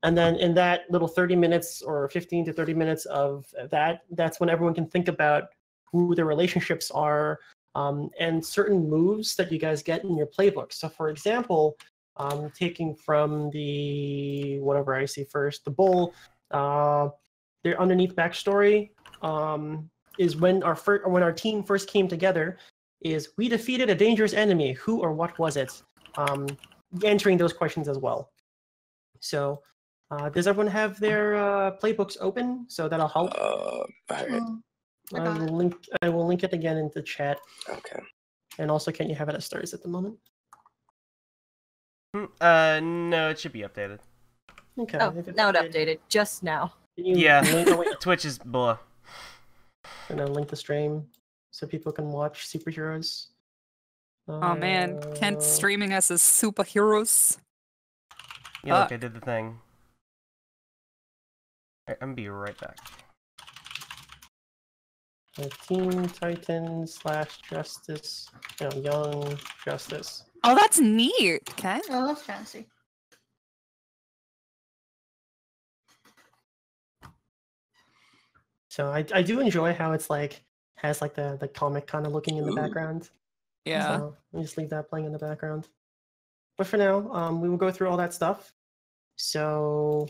And then in that little 30 minutes or 15 to 30 minutes of that, that's when everyone can think about who their relationships are, and certain moves that you guys get in your playbook. So for example, taking from the whatever I see first, the bull, their underneath backstory is when our team first came together, is we defeated a dangerous enemy. Who or what was it? Answering those questions as well. So, does everyone have their playbooks open? So that'll help. All right. I will link it again into chat. Okay. And also, can you have it at Stars at the moment? No, it should be updated. Okay. Oh, now it updated. Just now. Yeah, Twitch is blah. And then link the stream so people can watch superheroes. Oh man, Kent's streaming us as superheroes. Yeah, look, I did the thing. Alright, I'm gonna be right back. Teen Titans / Justice, Young Justice. Oh, that's neat. Okay. Oh, that's fancy. So I do enjoy how it's has the comic kind of looking in the background. Yeah. So we just leave that playing in the background. But for now, we will go through all that stuff. So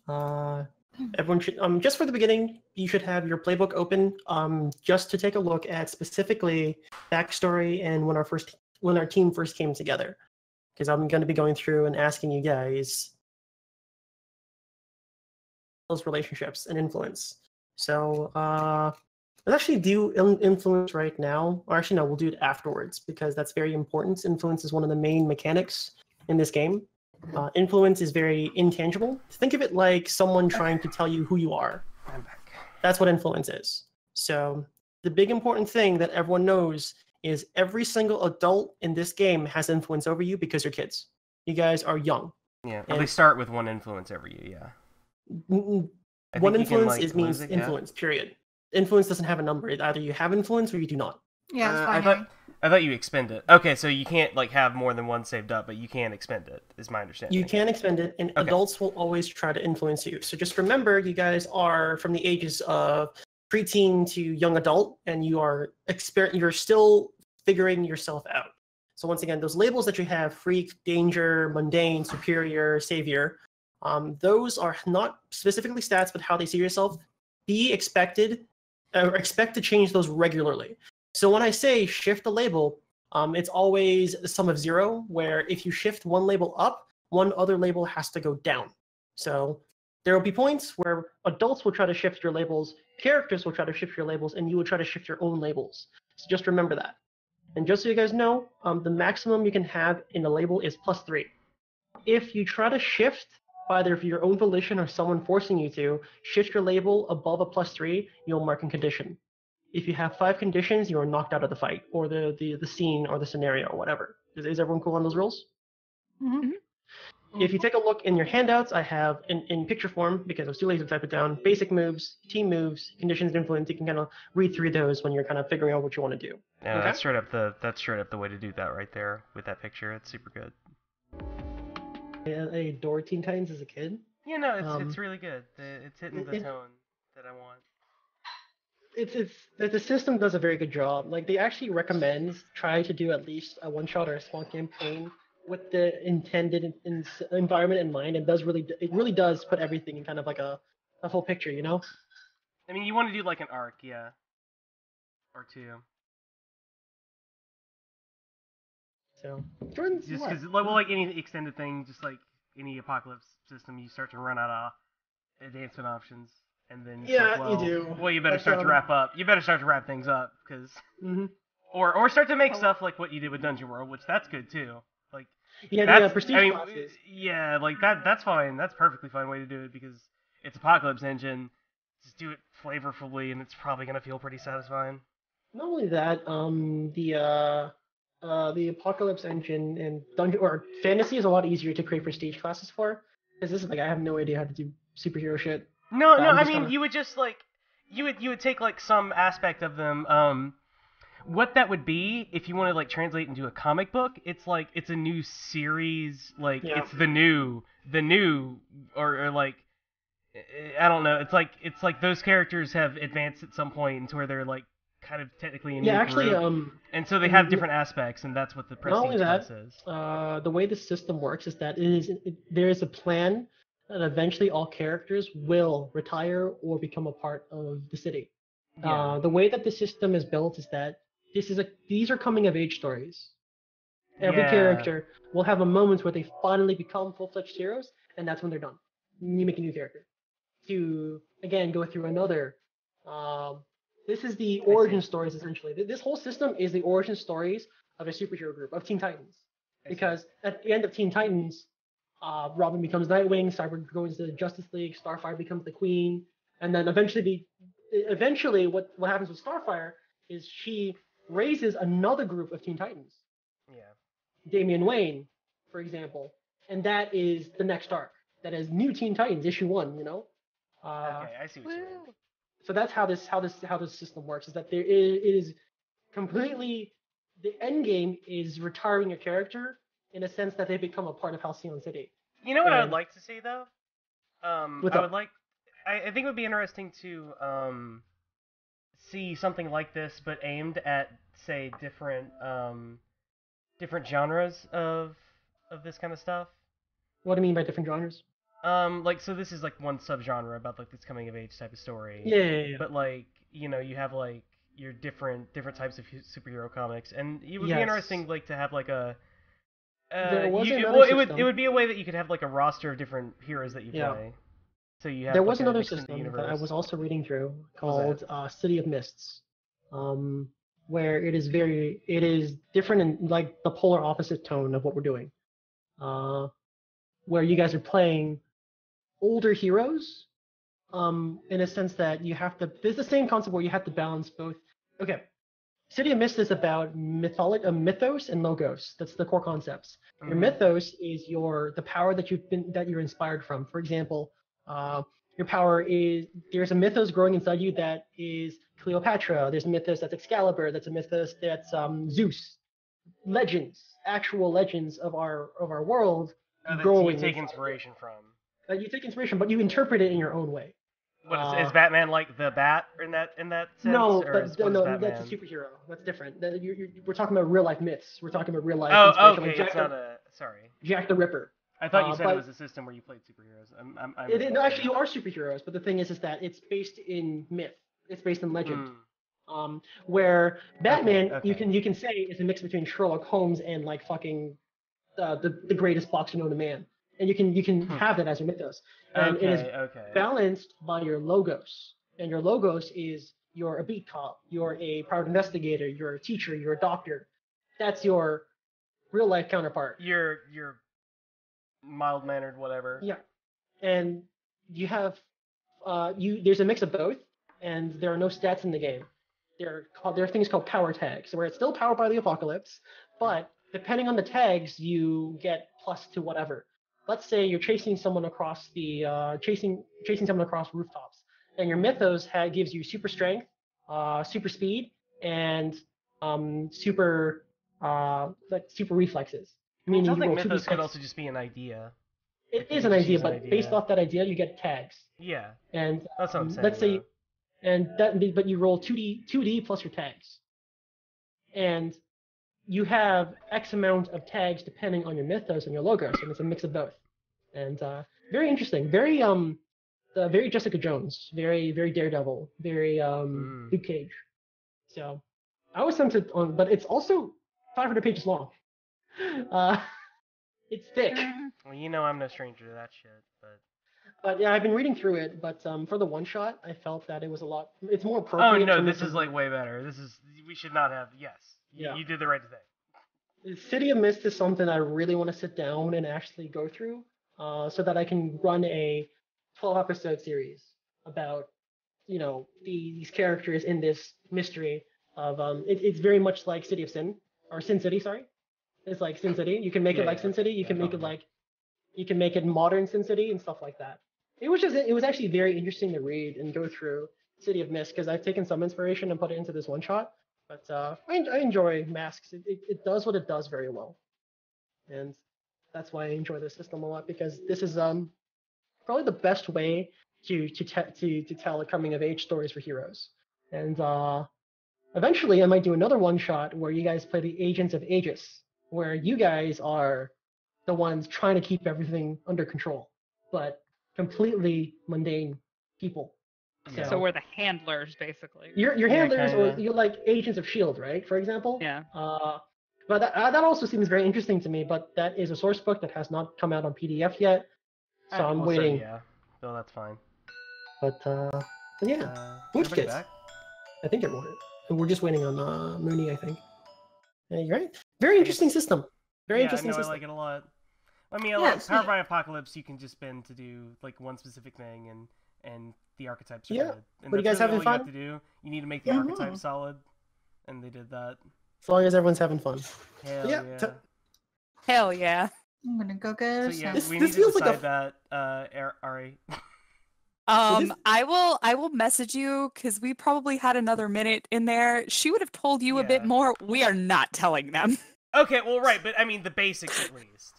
everyone should just for the beginning, you should have your playbook open just to take a look at specifically backstory and when our team first came together. Because I'm going to be going through and asking you guys those relationships and influence. So let's actually do influence right now. Or actually, no, we'll do it afterwards because that's very important. Influence is one of the main mechanics in this game. Influence is very intangible. Think of it like someone trying to tell you who you are. I'm back. That's what influence is. So the big important thing that everyone knows is every single adult in this game has influence over you because you're kids. You guys are young. Yeah, well, they start with one influence every year, yeah. One influence means influence, period. Influence doesn't have a number. Either you have influence or you do not. Yeah, it's fine. I thought you expend it. Okay, so you can't have more than one saved up, but you can expend it, is my understanding. You can expend it, and adults will always try to influence you. So just remember, you guys are from the ages of preteen to young adult, and you're still figuring yourself out. So once again, those labels that you have, freak, danger, mundane, superior, savior, those are not specifically stats, but how they see yourself. Expect to change those regularly. So when I say shift a label, it's always the sum of 0, where if you shift one label up, one other label has to go down. So there will be points where adults will try to shift your labels, characters will try to shift your labels, and you will try to shift your own labels. So just remember that. And just so you guys know, the maximum you can have in a label is +3. If you try to shift, either of your own volition or someone forcing you to, shift your label above a +3, you'll mark in condition. If you have 5 conditions, you are knocked out of the fight, or the scene, or the scenario, or whatever. Is everyone cool on those rules? Mm-hmm. If you take a look in your handouts, I have in picture form, because I was too lazy to type it down, basic moves, team moves, conditions of influence. You can kind of read through those when you're kind of figuring out what you want to do. Yeah, okay? that's straight up the way to do that right there with that picture. It's super good. I adored Teen Titans as a kid. Yeah, no, it's really good. It's hitting the tone that I want. The system does a very good job. They actually recommend try to do at least a one-shot or a small campaign with the intended environment in mind, and it really does put everything in kind of like a full picture, you know? I mean, you want to do like an arc, yeah. Or 2. So, Jordan's just what? because, like any extended thing, just like any apocalypse system, you start to run out of advancement options, and then you do. Well, you better start to wrap up. You better start to wrap things up, because or start to make stuff like what you did with Dungeon World, which that's good too. Like prestige classes. Yeah, like that's fine. That's perfectly fine way to do it because it's Apocalypse Engine. Just do it flavorfully, and it's probably gonna feel pretty satisfying. Not only that, the Apocalypse Engine and Dungeon or Fantasy is a lot easier to create prestige classes for. Because this is I have no idea how to do superhero shit. No, I mean you would just you would take some aspect of them. What that would be if you want to translate into a comic book, it's it's a new series, it's the new or like I don't know. It's like those characters have advanced at some point into where they're like kind of technically a new actually, group. And so they have different aspects, and that's what the not only prestige that, class is. the way the system works is that there is a plan that eventually all characters will retire or become a part of the city. Yeah. The way that the system is built is that these are coming of age stories. Every Yeah. character will have a moment where they finally become full-fledged heroes, and that's when they're done. You make a new character to again go through another. This is the origin stories essentially. This whole system is the origin stories of a superhero group of Teen Titans. Because at the end of Teen Titans, Robin becomes Nightwing, Cyborg goes to the Justice League, Starfire becomes the Queen, and then eventually what happens with Starfire is she raises another group of Teen Titans. Yeah. Damian Wayne, for example, and that is the next arc. That is New Teen Titans issue 1. You know. Okay, I see what you mean. So that's how this system works. Is that it is completely the end game is retiring a character in a sense that they become a part of Halcyon City. You know what I would like to see though? I think it would be interesting to see something like this, but aimed at say different genres of this kind of stuff. What do you mean by different genres? Like so this is like one subgenre about like this coming of age type of story. Yeah. But like you have like your different types of superhero comics, and it would be interesting like to have like a. It would be a way that you could have like a roster of different heroes that you play. So you have. There was another system that I was also reading through called City of Mists, where it is different and like the polar opposite tone of what we're doing, where you guys are playing older heroes, in a sense that you have to. There's the same concept where you have to balance both. Okay, City of Mist is about mythos and logos. That's the core concepts. Your mythos is the power that you're inspired from. For example, your power is there's a mythos growing inside you that is Cleopatra. There's a mythos that's Excalibur. That's a mythos that's Zeus. Legends, actual legends of our world. Growing. You take inspiration from. You take inspiration, but you interpret it in your own way. What is Batman like the Bat in that sense? No, that's a superhero. That's different. We're talking about real life myths. We're talking about real life. Oh, okay. It's not sorry. Jack the Ripper. I thought you said it was a system where you played superheroes. No, actually, you are superheroes, but the thing is that it's based in myth. It's based in legend. Where Batman, you can say is a mix between Sherlock Holmes and like fucking the greatest boxer known to man. And you can have that as your mythos. And it is balanced by your logos. And your logos is you're a beat cop, you're a private investigator, you're a teacher, you're a doctor. That's your real life counterpart. You're mild mannered, whatever. Yeah. And you have there's a mix of both, and there are no stats in the game. There are things called power tags, where it's still powered by the apocalypse, but depending on the tags, you get plus to whatever. Let's say you're chasing someone across chasing someone across rooftops, and your mythos gives you super strength, super speed, and super reflexes. Meaning sounds like mythos could also just be an idea. It is an idea, but based off that idea, you get tags. Yeah. And that's what I'm saying. Let's say, but you roll 2D plus your tags, and you have X amount of tags depending on your mythos and your logos, and it's a mix of both. And very interesting, very Jessica Jones, very Daredevil, very Luke Cage. So I was tempted on, but it's also 500 pages long. It's thick. Well, I'm no stranger to that shit, But yeah, I've been reading through it, but for the one shot, I felt that it was it's more appropriate. Oh no, this is like way better. We should not have. Yes. Yeah. You did the right thing. City of Mist is something I really want to sit down and actually go through, so that I can run a 12-episode series about, these characters in this mystery of it's very much like City of Sin or Sin City, sorry. It's like Sin City. You can make it like Sin City. You can make it like, you can make it modern Sin City and stuff like that. It was actually very interesting to read and go through City of Mist because I've taken some inspiration and put it into this one shot. But I enjoy Masks. It does what it does very well, and that's why I enjoy this system a lot because this is probably the best way to tell a coming of age stories for heroes. And eventually, I might do another one shot where you guys play the Agents of Aegis, where you guys are the ones trying to keep everything under control, but completely mundane people. So we're the handlers, basically. You're handlers, or you're like Agents of S.H.I.E.L.D., right? For example. Yeah. But that also seems very interesting to me. But that is a source book that has not come out on PDF yet, so I'm waiting. Yeah, no, that's fine. But yeah, Booch Kids. I think we're just waiting on Mooney, I think. Yeah, you're right. Very interesting system. Very interesting system. I like it a lot. I mean, like Power by Apocalypse, you can just spend to do like one specific thing, and the archetypes are good. And but you guys having all fun? You have to do. You need to make the archetypes solid, and they did that. As long as everyone's having fun. Hell yeah. Hell yeah. I'm gonna go get. So yeah, we need to decide that, Ari. I will message you because we probably had another minute in there. She would have told you a bit more. We are not telling them. Okay, well, right, but I mean the basics at least.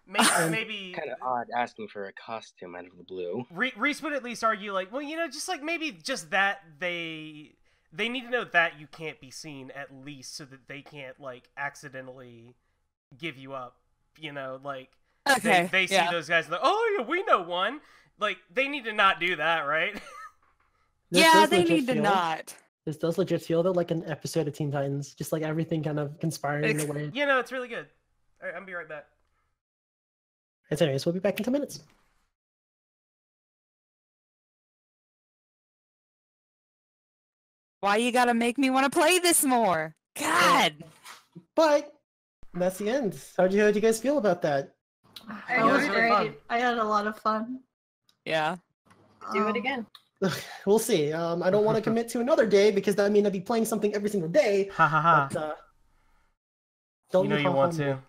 Maybe kind of odd asking for a costume out of the blue. Reese would at least argue like, well, just like maybe just that they need to know that you can't be seen at least, so that they can't like accidentally give you up. Like they see those guys like, oh yeah, we know one. Like they need to not do that, right? Yeah, they need to not. This does legit feel though like an episode of Teen Titans, just like everything kind of conspiring in a way. It's really good. All right, I'll be right back. Anyways, we'll be back in 10 minutes. Why you gotta make me want to play this more? God! But that's the end. How'd you guys feel about that? It was great. I had a lot of fun. Yeah. Do it again. We'll see. I don't want to commit to another day because that means I'd be playing something every single day. Ha ha ha. But, don't you want to.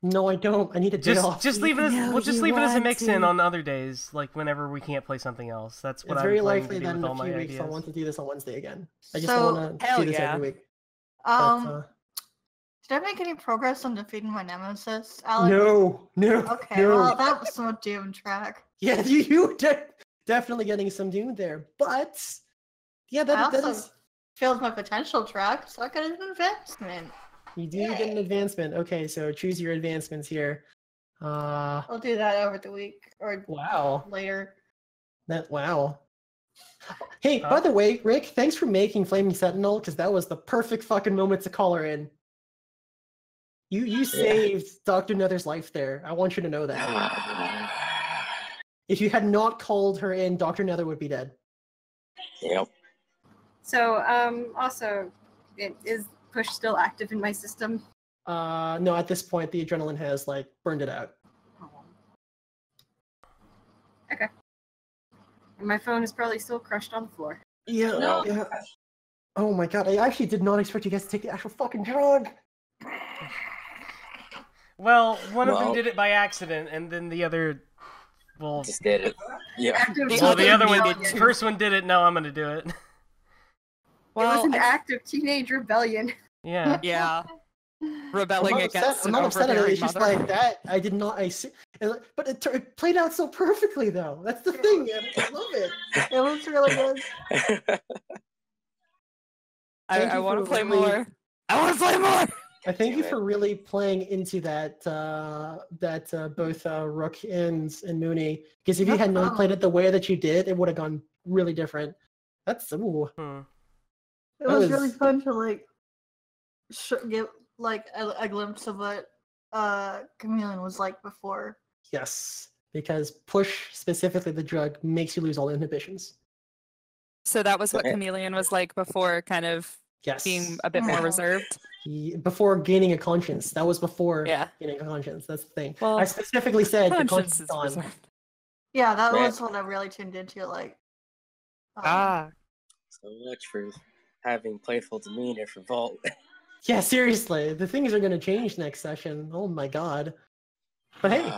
No, I don't. I need a day off. Just leave it as we'll just leave it as a mix-in on other days, like whenever we can't play something else. That's what I'm very planning likely to do that in with a all my few weeks ideas. I want to do this on Wednesday again. I just don't want to do this every week. Did I make any progress on defeating my nemesis, Alex? No. Okay, well that was some Doom track. Yeah, you definitely getting some Doom there, but yeah, that is filled my potential track, so I got an advancement. You do get an advancement. Okay, so choose your advancements here. I'll do that over the week or later. Wow. Hey, by the way, Rick, thanks for making Flaming Sentinel, because that was the perfect fucking moment to call her in. You saved Dr. Nether's life there. I want you to know that. If you had not called her in, Dr. Nether would be dead. Yep. So, also, is push still active in my system? No, at this point, the adrenaline has, burned it out. Okay. And my phone is probably still crushed on the floor. Yeah. Oh my god, I actually did not expect you guys to take the actual fucking drug! Well, one of them did it by accident, and then the other... just did it. Yeah. Well, the other one did. First one did it, now I'm gonna do it. Well, it was an active teenage rebellion. Yeah. Yeah. Rebelling against I'm not upset at it, it's just mother. like that. I did not... But it played out so perfectly, though. That's the thing, man. I love it. It was really good. I want to play more. I want to play more! I thank you for really playing into that, both Rook and Mooney. Because if you had not played it the way that you did, it would have gone really different. That's... Ooh. It was really fun to, give, a glimpse of what Chameleon was like before. Yes, because push, specifically the drug, makes you lose all inhibitions. So that was what Chameleon was like before, kind of being a bit more reserved? Before gaining a conscience. That was before gaining a conscience. That's the thing. Well, I specifically said the conscience is gone. Yeah, that was what I really tuned into, So much for having playful demeanor for Vault. Yeah, seriously. The things are going to change next session. Oh my god. But hey,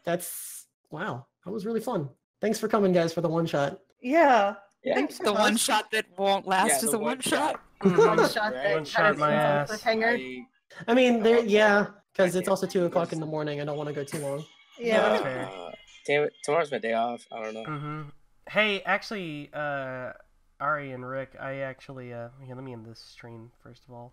that's... Wow. That was really fun. Thanks for coming, guys, for the one-shot. Yeah. Thanks the one-shot that won't last is a one-shot. One-shot my ass. I mean, because it's also 2 o'clock in the morning. I don't want to go too long. Yeah. Fair. damn it, tomorrow's my day off. I don't know. Mm-hmm. Hey, actually, Ari and Rick, I actually, here, let me end this stream first of all.